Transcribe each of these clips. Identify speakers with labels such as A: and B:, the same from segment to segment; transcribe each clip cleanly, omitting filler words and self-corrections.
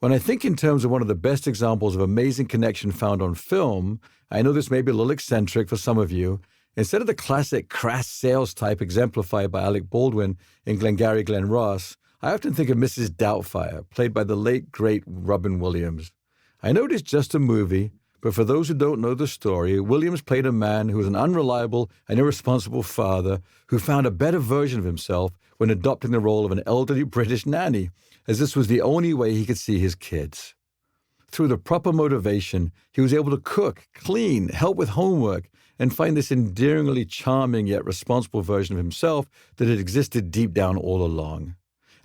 A: When I think in terms of one of the best examples of amazing connection found on film, I know this may be a little eccentric for some of you. Instead of the classic crass sales type exemplified by Alec Baldwin in Glengarry Glen Ross, I often think of Mrs. Doubtfire, played by the late, great Robin Williams. I know it is just a movie, but for those who don't know the story, Williams played a man who was an unreliable and irresponsible father who found a better version of himself when adopting the role of an elderly British nanny, as this was the only way he could see his kids. Through the proper motivation, he was able to cook, clean, help with homework, and find this endearingly charming yet responsible version of himself that had existed deep down all along.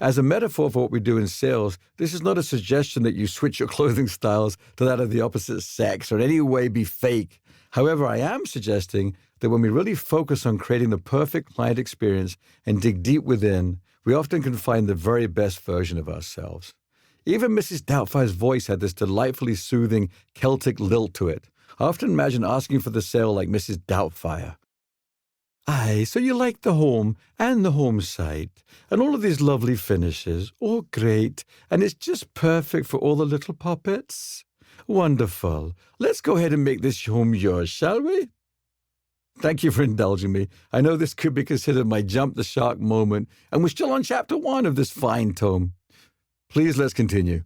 A: As a metaphor for what we do in sales, this is not a suggestion that you switch your clothing styles to that of the opposite sex or in any way be fake. However, I am suggesting that when we really focus on creating the perfect client experience and dig deep within, we often can find the very best version of ourselves. Even Mrs. Doubtfire's voice had this delightfully soothing Celtic lilt to it. I often imagine asking for the sale like Mrs. Doubtfire. Aye, so you like the home and the home site and all of these lovely finishes. Oh, great. And it's just perfect for all the little puppets. Wonderful. Let's go ahead and make this home yours, shall we? Thank you for indulging me. I know this could be considered my jump the shark moment, and we're still on chapter 1 of this fine tome. Please, let's continue.